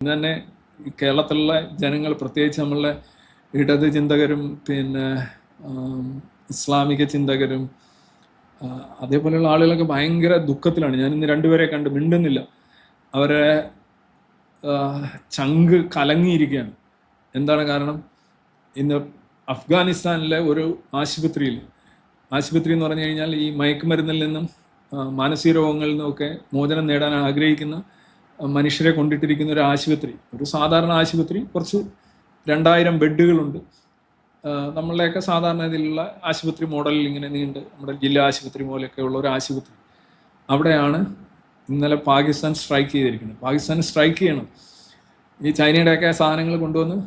ഇന്ന് തന്നെ കേരളത്തിലുള്ള ജനങ്ങൾ, പ്രത്യേകിച്ച് നമ്മളുടെ ഇടത് ചിന്തകരും പിന്നെ ഇസ്ലാമിക ചിന്തകരും അതേപോലെയുള്ള ആളുകളൊക്കെ ഭയങ്കര ദുഃഖത്തിലാണ്. ഞാൻ ഇന്ന് രണ്ടുപേരെ കണ്ട് മിണ്ടുന്നില്ല. അവരെ ചങ്ക് കലങ്ങിയിരിക്കുകയാണ്. എന്താണ് കാരണം? ഇന്ന് അഫ്ഗാനിസ്ഥാനിലെ ഒരു ആശുപത്രി എന്ന് പറഞ്ഞു കഴിഞ്ഞാൽ ഈ മയക്കുമരുന്നിൽ നിന്നും മാനസിക രോഗങ്ങളിൽ നിന്നുമൊക്കെ മോചനം നേടാൻ ആഗ്രഹിക്കുന്ന മനുഷ്യരെ കൊണ്ടിട്ടിരിക്കുന്ന ഒരു ആശുപത്രി, ഒരു സാധാരണ ആശുപത്രി. കുറച്ച് 2000 ബെഡുകളുണ്ട്. നമ്മളുടെയൊക്കെ സാധാരണ ഇതിലുള്ള ആശുപത്രി മോഡലിൽ ഇങ്ങനെ നീണ്ട് നമ്മുടെ ജില്ലാ ആശുപത്രി പോലെയൊക്കെ ഉള്ള ഒരു ആശുപത്രി. അവിടെയാണ് ഇന്നലെ പാകിസ്ഥാൻ സ്ട്രൈക്ക് ചെയ്തിരിക്കുന്നത്. പാകിസ്ഥാൻ സ്ട്രൈക്ക് ചെയ്യണം. ഈ ചൈനയുടെയൊക്കെ സാധനങ്ങൾ കൊണ്ടുവന്ന്,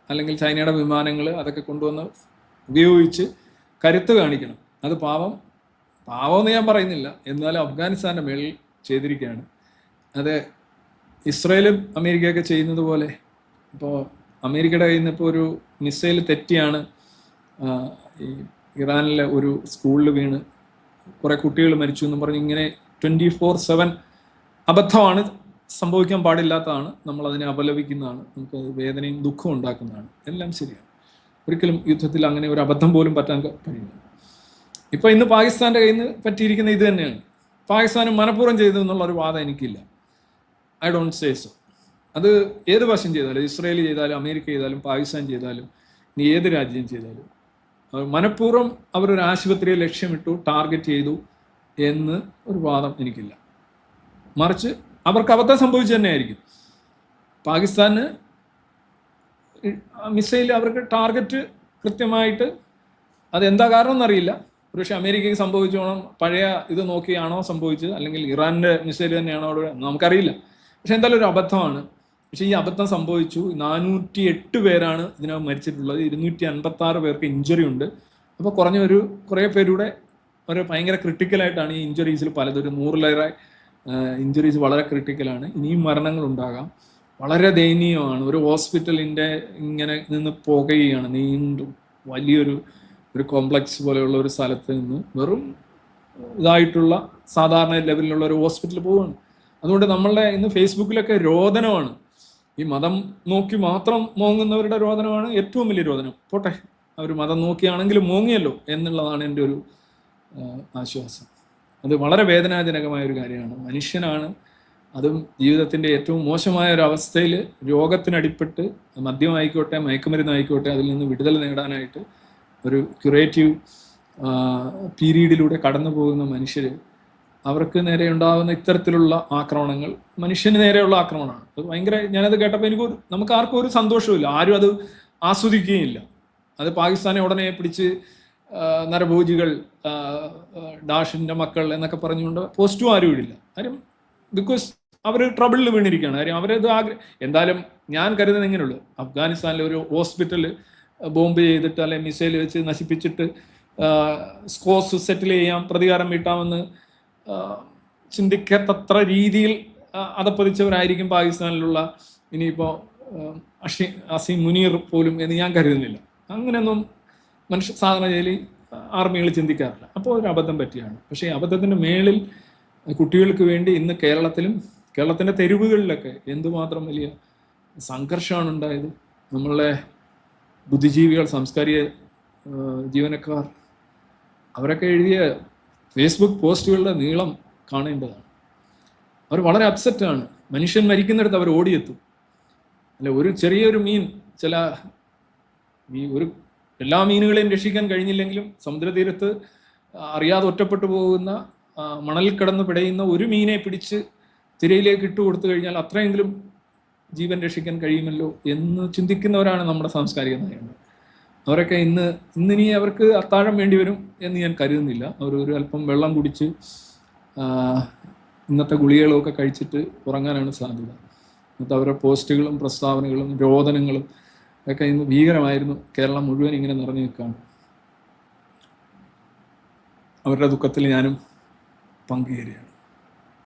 അല്ലെങ്കിൽ ചൈനയുടെ വിമാനങ്ങൾ അതൊക്കെ കൊണ്ടുവന്ന് ഉപയോഗിച്ച് കരുത്ത് കാണിക്കണം. അത് പാവമെന്ന് ഞാൻ പറയുന്നില്ല, എന്നാലും അഫ്ഗാനിസ്ഥാൻ്റെ മേളിൽ ചെയ്തിരിക്കുകയാണ്. അത് ഇസ്രയേലും അമേരിക്കയൊക്കെ ചെയ്യുന്നത് പോലെ. ഇപ്പോൾ അമേരിക്കയുടെ കയ്യിൽ നിന്ന് ഇപ്പോൾ ഒരു മിസൈൽ തെറ്റിയാണ് ഈ ഇറാനിലെ ഒരു സ്കൂളിൽ വീണ് കുറേ കുട്ടികൾ മരിച്ചു എന്നും പറഞ്ഞ് ഇങ്ങനെ 24/7 അബദ്ധമാണ്, സംഭവിക്കാൻ പാടില്ലാത്തതാണ്. നമ്മളതിനെ അപലപിക്കുന്നതാണ്, നമുക്ക് വേദനയും ദുഃഖവും ഉണ്ടാക്കുന്നതാണ്. എല്ലാം ശരിയാണ്. ഒരിക്കലും യുദ്ധത്തിൽ അങ്ങനെ ഒരു അബദ്ധം പോലും പറ്റാൻ കഴിയില്ല. ഇപ്പോൾ ഇന്ന് പാകിസ്ഥാൻ്റെ കയ്യിൽ നിന്ന് പറ്റിയിരിക്കുന്ന ഇത് തന്നെയാണ്. പാകിസ്ഥാന് മനഃപൂർവ്വം ചെയ്തു എന്നുള്ളൊരു വാദം എനിക്കില്ല. I don't say so. അത് ഏത് വശം ചെയ്താലും, ഇസ്രയേൽ ചെയ്താലും, അമേരിക്ക ചെയ്താലും, പാകിസ്ഥാൻ ചെയ്താലും, ഇനി ഏത് രാജ്യം ചെയ്താലും, മനഃപൂർവ്വം അവരൊരു ആശുപത്രിയെ ലക്ഷ്യമിട്ടു, ടാർഗറ്റ് ചെയ്തു എന്ന് ഒരു വാദം എനിക്കില്ല. മറിച്ച് അവർക്ക് അബദ്ധം സംഭവിച്ചു തന്നെയായിരിക്കും. പാകിസ്ഥാന് മിസൈൽ അവർക്ക് ടാർഗറ്റ് കൃത്യമായിട്ട്, അതെന്താ കാരണം എന്നറിയില്ല. പക്ഷേ അമേരിക്കയ്ക്ക് സംഭവിച്ചോണം പഴയ ഇത് നോക്കിയാണോ സംഭവിച്ചത്, അല്ലെങ്കിൽ ഇറാൻ്റെ മിസൈൽ തന്നെയാണോ അവിടെ, നമുക്കറിയില്ല. പക്ഷെ എന്തായാലും ഒരു അബദ്ധമാണ്. പക്ഷെ ഈ അബദ്ധം സംഭവിച്ചു. 408 പേരാണ് ഇതിനകം മരിച്ചിട്ടുള്ളത്. 256 പേർക്ക് ഇഞ്ചുറി ഉണ്ട്. അപ്പോൾ കുറേ പേരുടെ ഒരു ഭയങ്കര ക്രിട്ടിക്കലായിട്ടാണ് ഈ ഇഞ്ചുറീസിൽ പലതും. ഒരു 100-ലേറെ ഇഞ്ചുറീസ് വളരെ ക്രിട്ടിക്കലാണ്. ഇനിയും മരണങ്ങൾ ഉണ്ടാകാം. വളരെ ദയനീയമാണ്. ഒരു ഹോസ്പിറ്റലിൻ്റെ ഇങ്ങനെ നിന്ന് പോകുകയാണ്, നീണ്ടും വലിയൊരു കോംപ്ലക്സ് പോലെയുള്ള ഒരു സ്ഥലത്ത് നിന്ന് വെറും ഇതായിട്ടുള്ള സാധാരണ ലെവലിലുള്ള ഒരു ഹോസ്പിറ്റലിൽ പോവുകയാണ്. അതുകൊണ്ട് നമ്മളുടെ ഇന്ന് ഫേസ്ബുക്കിലൊക്കെ രോദനമാണ്. ഈ മതം നോക്കി മാത്രം മോങ്ങുന്നവരുടെ രോദനമാണ് ഏറ്റവും വലിയ രോദനം. പോട്ടെ, അവർ മതം നോക്കിയാണെങ്കിലും മോങ്ങിയല്ലോ എന്നുള്ളതാണ് എൻ്റെ ഒരു ആശ്വാസം. അത് വളരെ വേദനാജനകമായ ഒരു കാര്യമാണ്. മനുഷ്യനാണ്, അതും ജീവിതത്തിൻ്റെ ഏറ്റവും മോശമായ ഒരു അവസ്ഥയിൽ രോഗത്തിനടിപ്പെട്ട്, മദ്യമായിക്കോട്ടെ മയക്കുമരുന്നായിക്കോട്ടെ, അതിൽ നിന്ന് വിടുതൽ നേടാനായിട്ട് ഒരു ക്യൂറേറ്റീവ് പീരീഡിലൂടെ കടന്നു പോകുന്ന മനുഷ്യർ, അവർക്ക് നേരെ ഉണ്ടാകുന്ന ഇത്തരത്തിലുള്ള ആക്രമണങ്ങൾ മനുഷ്യന് നേരെയുള്ള ആക്രമണമാണ്. അത് ഭയങ്കര, ഞാനത് കേട്ടപ്പോൾ നമുക്ക് ആർക്കും ഒരു സന്തോഷമില്ല, ആരും അത് ആസ്വദിക്കുകയില്ല. അത് പാകിസ്ഥാനെ ഉടനെ പിടിച്ച് നരഭോജികൾ, ഡാഷിൻ്റെ മക്കൾ എന്നൊക്കെ പറഞ്ഞുകൊണ്ട് പോസ്റ്റും ആരും ഇടില്ല. കാര്യം ബിക്കോസ് അവർ ട്രബിളിൽ വീണിരിക്കുകയാണ്. കാര്യം അവരത് എന്തായാലും ഞാൻ കരുതുന്നത് ഇങ്ങനെയുള്ളൂ. അഫ്ഗാനിസ്ഥാനിലെ ഒരു ഹോസ്പിറ്റൽ ബോംബ് ചെയ്തിട്ട് അല്ലെങ്കിൽ മിസൈൽ വെച്ച് നശിപ്പിച്ചിട്ട് സ്കോസ് സെറ്റിൽ ചെയ്യാം, പ്രതികാരം വീട്ടാമെന്ന് ചിന്തിക്കത്തത്ര രീതിയിൽ അതപ്പതിച്ചവരായിരിക്കും പാകിസ്ഥാനിലുള്ള ഇനിയിപ്പോൾ അസീം മുനീർ പോലും എന്ന് ഞാൻ കരുതുന്നില്ല. അങ്ങനെയൊന്നും സാധാരണ ജയിലിൽ ആർമികൾ ചിന്തിക്കാറില്ല. അപ്പോൾ ഒരു അബദ്ധം പറ്റിയാണ്. പക്ഷേ ഈ അബദ്ധത്തിൻ്റെ മേളിൽ കുട്ടികൾക്ക് വേണ്ടി ഇന്ന് കേരളത്തിൻ്റെ തെരുവുകളിലൊക്കെ എന്തുമാത്രം വലിയ സംഘർഷമാണ് ഉണ്ടായത്. നമ്മളുടെ ബുദ്ധിജീവികൾ, സാംസ്കാരിക ജീവനക്കാർ, അവരൊക്കെ എഴുതിയ ഫേസ്ബുക്ക് പോസ്റ്റുകളുടെ നീളം കാണേണ്ടതാണ്. അവർ വളരെ അപ്സെറ്റാണ്. മനുഷ്യൻ മരിക്കുന്നിടത്ത് അവർ ഓടിയെത്തും. അല്ല, ഒരു ചെറിയൊരു മീൻ, എല്ലാ മീനുകളെയും രക്ഷിക്കാൻ കഴിഞ്ഞില്ലെങ്കിലും സമുദ്രതീരത്ത് അറിയാതെ ഒറ്റപ്പെട്ടു പോകുന്ന, മണലിൽ കിടന്ന് പിടയുന്ന ഒരു മീനെ പിടിച്ച് തിരയിലേക്ക് ഇട്ട് കൊടുത്തു കഴിഞ്ഞാൽ അത്രയെങ്കിലും ജീവൻ രക്ഷിക്കാൻ കഴിയുമല്ലോ എന്ന് ചിന്തിക്കുന്നവരാണ് നമ്മുടെ സാംസ്കാരിക നയങ്ങൾ. അവരൊക്കെ ഇന്നിനി അവർക്ക് അത്താഴം വേണ്ടി വരും എന്ന് ഞാൻ കരുതുന്നില്ല. അവർ ഒരു അല്പം വെള്ളം കുടിച്ച് ഇന്നത്തെ ഗുളികകളൊക്കെ കഴിച്ചിട്ട് ഉറങ്ങാനാണ് സാധ്യത. ഇന്നത്തെ അവരുടെ പോസ്റ്റുകളും പ്രസ്താവനകളും രോദനങ്ങളും ഒക്കെ ഇന്ന് ഭീകരമായിരുന്നു. കേരളം മുഴുവൻ ഇങ്ങനെ നിറഞ്ഞു നിൽക്കുകയാണ്. അവരുടെ ദുഃഖത്തിൽ ഞാനും പങ്കുചേരുകയാണ്.